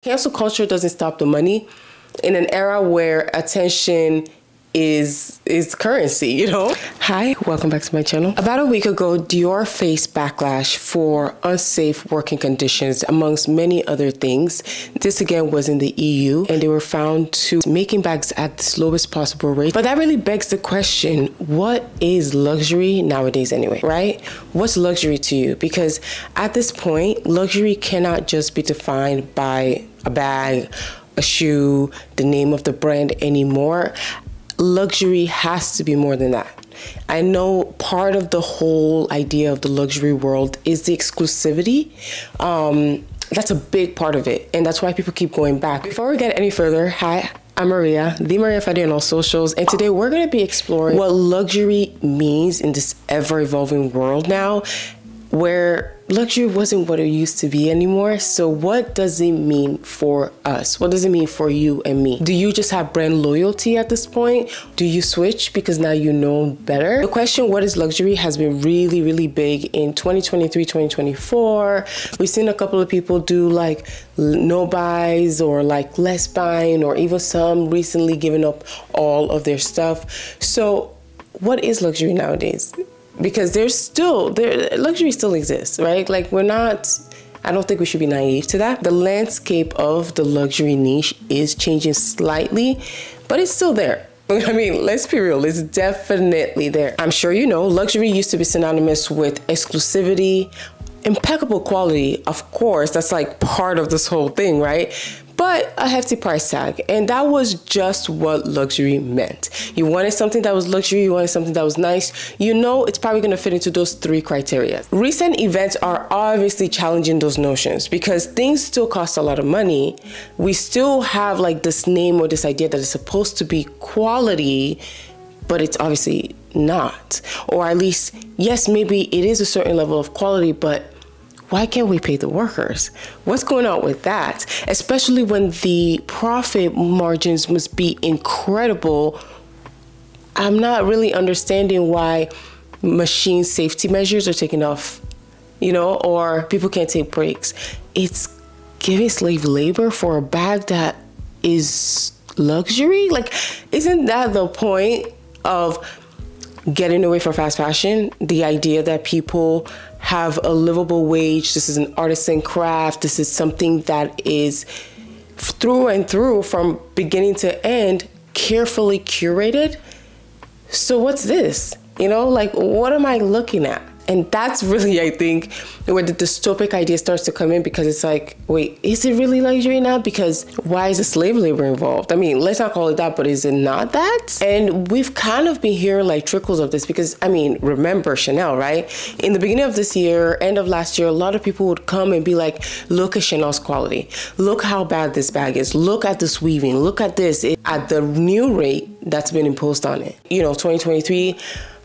Cancel culture doesn't stop the money in an era where attention is currency, you know? Hi, welcome back to my channel. About a week ago, Dior faced backlash for unsafe working conditions, amongst many other things. This again was in the EU, and they were found to making bags at the slowest possible rate. But that really begs the question, what is luxury nowadays anyway, right? What's luxury to you? Because at this point, luxury cannot just be defined by a bag, a shoe, the name of the brand anymore. Luxury has to be more than that. I know part of the whole idea of the luxury world is the exclusivity. That's a big part of it, and that's why people keep going back. Before we get any further, hi, I'm Maria, the Maria Fadi on all socials, and today we're going to be exploring what luxury means in this ever-evolving world now, where luxury wasn't what it used to be anymore. So what does it mean for us? What does it mean for you and me? Do you just have brand loyalty at this point? Do you switch because now you know better? The question, what is luxury, has been really, really big in 2023, 2024. We've seen a couple of people do like no buys or like less buying, or even some recently giving up all of their stuff. So what is luxury nowadays? Because luxury still exists, right? Like I don't think we should be naive to that. The landscape of the luxury niche is changing slightly, but it's still there. I mean, let's be real, it's definitely there. I'm sure you know, luxury used to be synonymous with exclusivity, impeccable quality. Of course, that's like part of this whole thing, right? But a hefty price tag. And that was just what luxury meant. You wanted something that was luxury, you wanted something that was nice. You know it's probably gonna fit into those three criteria. Recent events are obviously challenging those notions because things still cost a lot of money. We still have like this name or this idea that it's supposed to be quality, but it's obviously not. Or at least, yes, maybe it is a certain level of quality, but why can't we pay the workers? What's going on with that? Especially when the profit margins must be incredible. I'm not really understanding why machine safety measures are taken off, you know, or people can't take breaks. It's giving slave labor for a bag that is luxury. Like, isn't that the point of getting away from fast fashion? The idea that people have a livable wage. This is an artisan craft. This is something that is through and through, from beginning to end, carefully curated. So what's this? You know, like, what am I looking at? And that's really, I think, where the dystopic idea starts to come in, because it's like, wait, is it really luxury now? Because why is the slave labor involved? I mean, let's not call it that, but is it not that? And we've kind of been hearing like trickles of this because, I mean, remember Chanel, right? In the beginning of this year, end of last year, a lot of people would come and be like, look at Chanel's quality. Look how bad this bag is. Look at this weaving. Look at this. At the new rate that's been imposed on it. You know, 2023,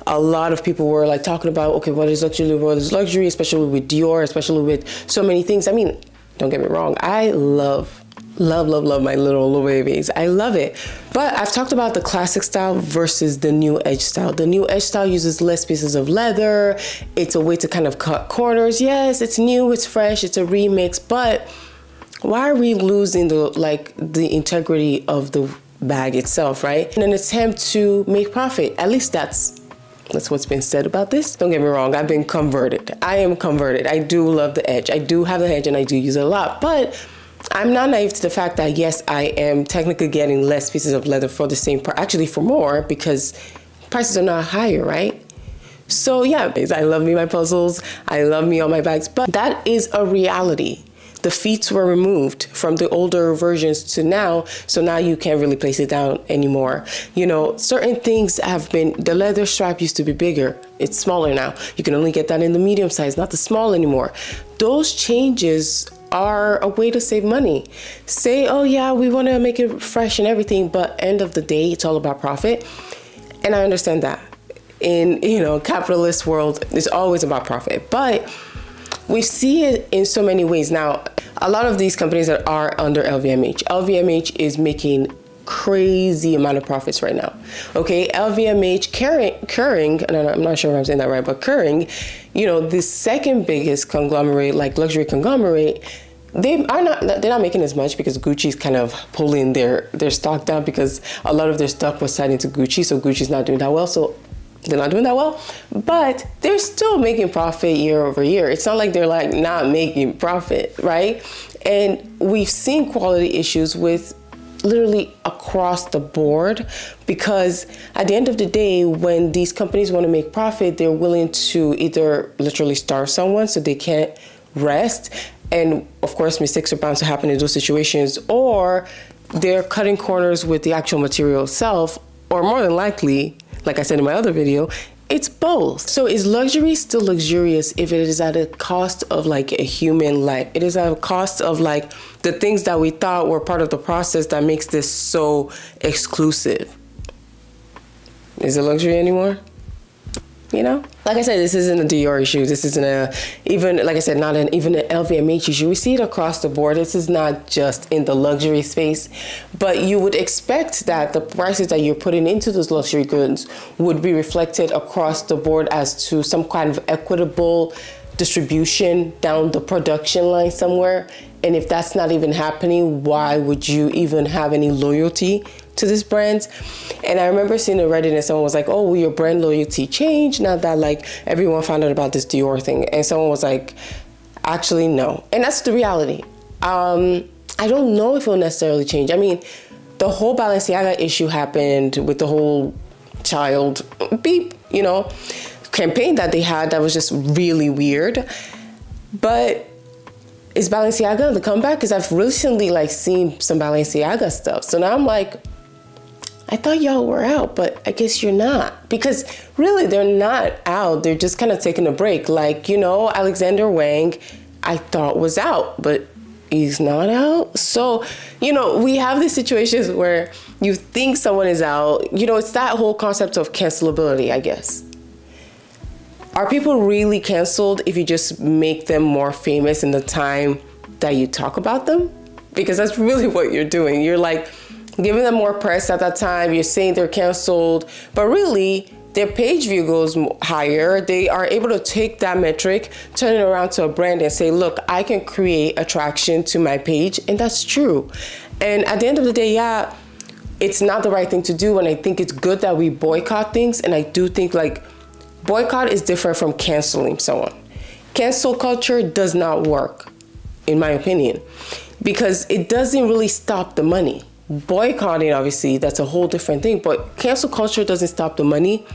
a lot of people were like talking about, okay, what is luxury, especially with Dior, especially with so many things. I mean, don't get me wrong. I love my little Loewe. I love it. But I've talked about the classic style versus the new edge style. The new edge style uses less pieces of leather. It's a way to kind of cut corners. Yes, it's new, it's fresh, it's a remix, but why are we losing the integrity of the bag itself, right? In an attempt to make profit. At least that's what's been said about this. Don't get me wrong, I've been converted. I am converted. I do love the edge. I do have the edge and I do use it a lot, but I'm not naive to the fact that yes, I am technically getting less pieces of leather for the same price, actually for more, because prices are not higher, right? So yeah, I love me my puzzles. I love me all my bags, but that is a reality. The feet were removed from the older versions to now, so now you can't really place it down anymore. You know, certain things have been, the leather strap used to be bigger. It's smaller now. You can only get that in the medium size, not the small anymore. Those changes are a way to save money. Say, oh yeah, we want to make it fresh and everything, but end of the day, it's all about profit. And I understand that. In, you know, capitalist world, it's always about profit, but we see it in so many ways. Now, a lot of these companies that are under LVMH is making crazy amount of profits right now. Okay, LVMH, Kering, no, I'm not sure if I'm saying that right, but Kering, you know, the second biggest conglomerate, like luxury conglomerate, they're not making as much because Gucci's kind of pulling their stock down because a lot of their stuff was tied into Gucci, so Gucci's not doing that well. So they're not doing that well, but they're still making profit year over year. It's not like they're like not making profit, right? And we've seen quality issues with literally across the board, because at the end of the day, when these companies want to make profit, they're willing to either literally starve someone so they can't rest. And of course, mistakes are bound to happen in those situations, or they're cutting corners with the actual material itself, or more than likely, like I said in my other video, it's both. So is luxury still luxurious if it is at a cost of like a human life? It is at a cost of like the things that we thought were part of the process that makes this so exclusive. Is it luxury anymore? You know, like I said, this isn't a Dior issue. This isn't even like I said, not even an LVMH issue. We see it across the board. This is not just in the luxury space, but you would expect that the prices that you're putting into those luxury goods would be reflected across the board as to some kind of equitable distribution down the production line somewhere. And if that's not even happening, why would you even have any loyalty to this brand? And I remember seeing a Reddit and someone was like, oh, will your brand loyalty change now that like everyone found out about this Dior thing? And someone was like, actually, no. And that's the reality. I don't know if it will necessarily change. I mean, the whole Balenciaga issue happened with the whole child beep, you know, campaign that they had that was just really weird. But is Balenciaga the comeback? Because I've recently like seen some Balenciaga stuff. So now I'm like, I thought y'all were out, but I guess you're not. Because really, they're not out. They're just kind of taking a break. Like, you know, Alexander Wang, I thought was out, but he's not out. So, you know, we have these situations where you think someone is out. You know, it's that whole concept of cancelability, I guess. Are people really canceled if you just make them more famous in the time that you talk about them? Because that's really what you're doing. You're like giving them more press at that time. You're saying they're canceled, but really their page view goes higher. They are able to take that metric, turn it around to a brand and say, look, I can create attraction to my page. And that's true. And at the end of the day, yeah, it's not the right thing to do. And I think it's good that we boycott things. And I do think like, boycott is different from canceling someone. Cancel culture does not work, in my opinion, because it doesn't really stop the money. Boycotting, obviously, that's a whole different thing, but cancel culture doesn't stop the money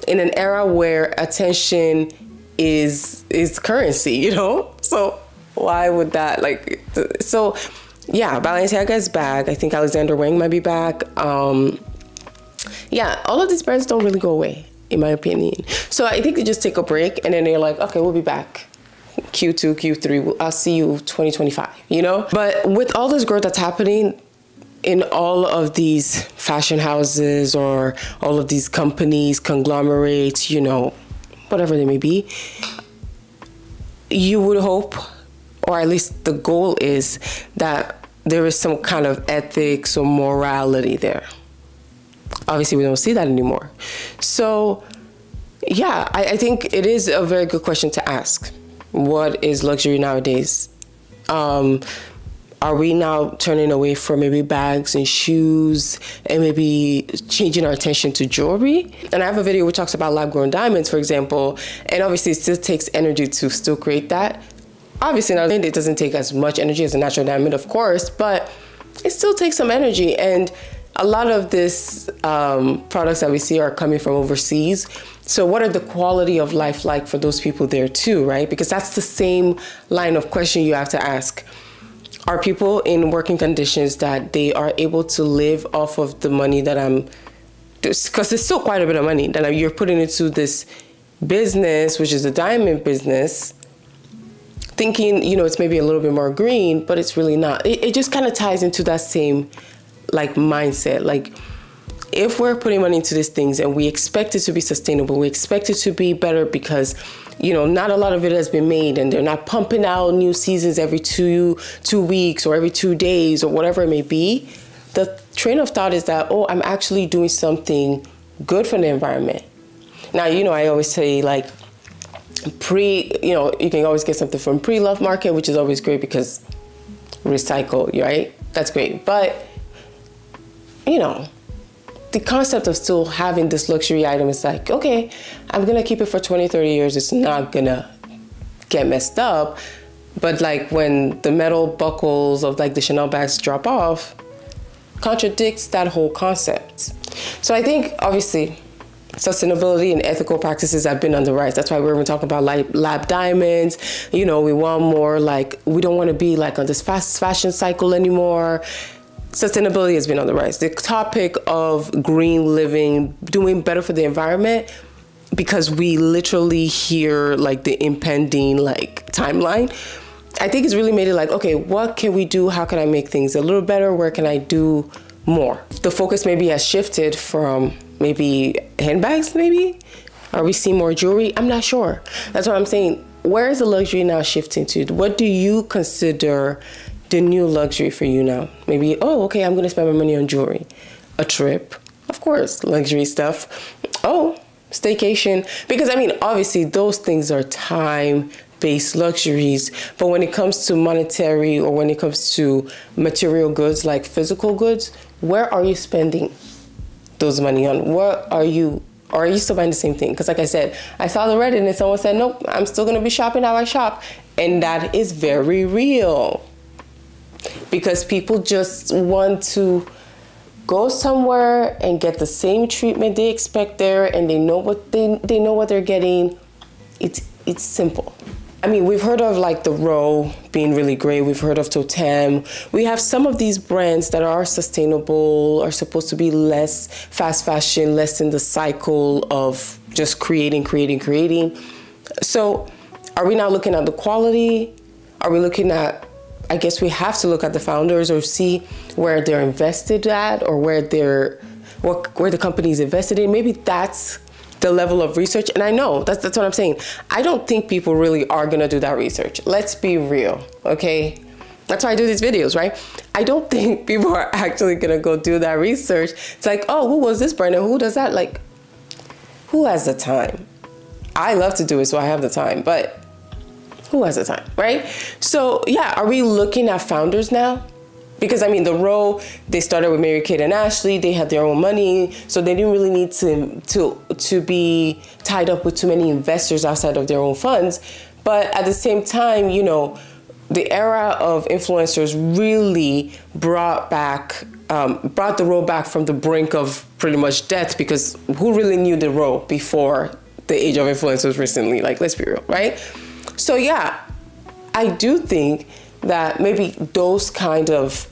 in an era where attention is currency, you know? So why would that, like, so yeah, Balenciaga is back. I think Alexander Wang might be back. Yeah, all of these brands don't really go away, in my opinion. So I think they just take a break and then they're like, okay, we'll be back. Q2, Q3, I'll see you 2025, you know? But with all this growth that's happening in all of these fashion houses or all of these companies, conglomerates, you know, whatever they may be, you would hope, or at least the goal is that there is some kind of ethics or morality there. Obviously, we don't see that anymore. So, yeah, I think it is a very good question to ask. What is luxury nowadays? Are we now turning away from maybe bags and shoes and maybe changing our attention to jewelry? And I have a video which talks about lab-grown diamonds, for example, and obviously it still takes energy to still create that. Obviously, now it doesn't take as much energy as a natural diamond, of course, but it still takes some energy. And a lot of this products that we see are coming from overseas. So what are the quality of life like for those people there too, right? Because that's the same line of question you have to ask. Are people in working conditions that they are able to live off of the money that because it's still quite a bit of money that you're putting into this business, which is a diamond business, thinking, you know, it's maybe a little bit more green, but it's really not. It just kind of ties into that same like mindset. Like if we're putting money into these things and we expect it to be sustainable, we expect it to be better because, you know, not a lot of it has been made and they're not pumping out new seasons every two weeks or every 2 days or whatever it may be. The train of thought is that, oh, I'm actually doing something good for the environment. Now, you know, I always say like you know, you can always get something from pre-love market, which is always great because recycle, right? That's great. But, you know, the concept of still having this luxury item is like, okay, I'm gonna keep it for 20, 30 years. It's not gonna get messed up. But like when the metal buckles of like the Chanel bags drop off, contradicts that whole concept. So I think obviously sustainability and ethical practices have been on the rise. That's why we're even talking about like lab diamonds. You know, we want more like, we don't want to be like on this fast fashion cycle anymore. Sustainability has been on the rise. The topic of green living, doing better for the environment, because we literally hear like the impending like timeline, I think it's really made it like, okay, what can we do? How can I make things a little better? Where can I do more? The focus maybe has shifted from maybe handbags, maybe? Are we seeing more jewelry? I'm not sure. That's what I'm saying. Where is the luxury now shifting to? What do you consider the new luxury for you now? Maybe, oh, okay, I'm gonna spend my money on jewelry. A trip, of course, luxury stuff. Oh, staycation. Because I mean, obviously those things are time-based luxuries, but when it comes to monetary or when it comes to material goods like physical goods, where are you spending those money on? What are you, or are you still buying the same thing? Because like I said, I saw the Reddit and someone said, nope, I'm still gonna be shopping how I shop. And that is very real. Because people just want to go somewhere and get the same treatment they expect there, and they know what they know what they're getting. It's simple. I mean, we've heard of like the Loewe being really great. We've heard of Totomi. We have some of these brands that are sustainable, are supposed to be less fast fashion, less in the cycle of just creating. So are we now looking at the quality? Are we looking at, I guess we have to look at the founders or see where they're invested at, or where the company's invested in. Maybe that's the level of research. And I know that's what I'm saying. I don't think people really are gonna do that research. Let's be real, okay? That's why I do these videos, right? I don't think people are actually gonna go do that research. It's like, oh, who was this brand and who does that? Like, who has the time? I love to do it, so I have the time, but who has the time, right? So yeah, are we looking at founders now? Because I mean, the Loewe, they started with Mary-Kate and Ashley. They had their own money, so they didn't really need to be tied up with too many investors outside of their own funds. But at the same time, you know, the era of influencers really brought the Loewe back from the brink of pretty much death, because who really knew the Loewe before the age of influencers recently? Like, let's be real, right? So yeah, I do think that maybe those kind of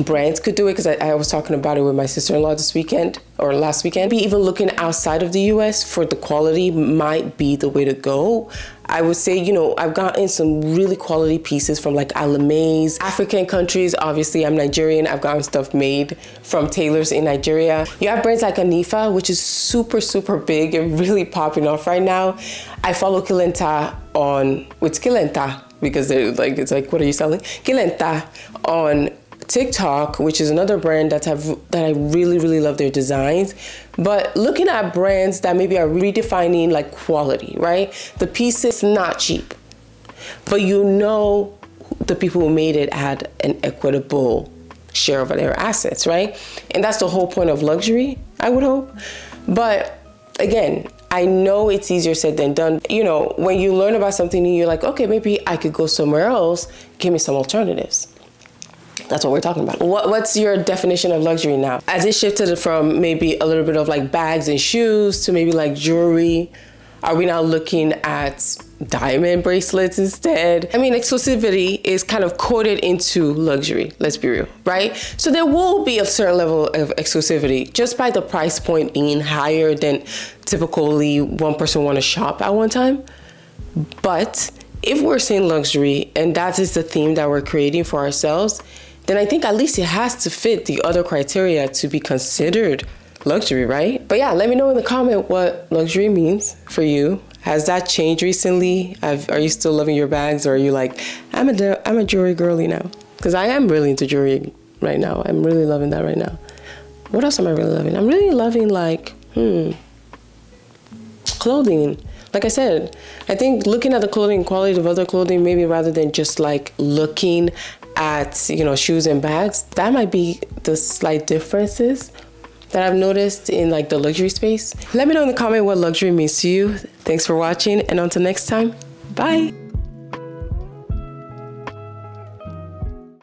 brands could do it, because I was talking about it with my sister-in-law this weekend or last weekend. Maybe even looking outside of the US for the quality might be the way to go. I would say, you know, I've gotten some really quality pieces from like Alame's, African countries. Obviously, I'm Nigerian. I've gotten stuff made from tailors in Nigeria. You have brands like Anifa, which is super, super big and really popping off right now. I follow Kilenta with Kilenta, because they're like, it's like, what are you selling? Kilenta on TikTok, which is another brand that I really, really love their designs. But looking at brands that maybe are redefining like quality, right? The piece is not cheap, but you know the people who made it had an equitable share of their assets, right? And that's the whole point of luxury, I would hope. But again, I know it's easier said than done. You know, when you learn about something and you're like, okay, maybe I could go somewhere else, give me some alternatives. That's what we're talking about. What's your definition of luxury now? As it shifted from maybe a little bit of like bags and shoes to maybe like jewelry, are we now looking at diamond bracelets instead? I mean, exclusivity is kind of coded into luxury, let's be real, right? So there will be a certain level of exclusivity just by the price point being higher than typically one person want to shop at one time. But if we're saying luxury and that is the theme that we're creating for ourselves, then I think at least it has to fit the other criteria to be considered luxury, right? But yeah, let me know in the comment what luxury means for you. Has that changed recently? Are you still loving your bags, or are you like, I'm a jewelry girly now? Because I am really into jewelry right now. I'm really loving that right now. What else am I really loving? I'm really loving like, clothing. Like I said, I think looking at the clothing, quality of other clothing, maybe rather than just like looking at, you know, shoes and bags, that might be the slight differences that I've noticed in like the luxury space. Let me know in the comment what luxury means to you. Thanks for watching, and until next time, bye.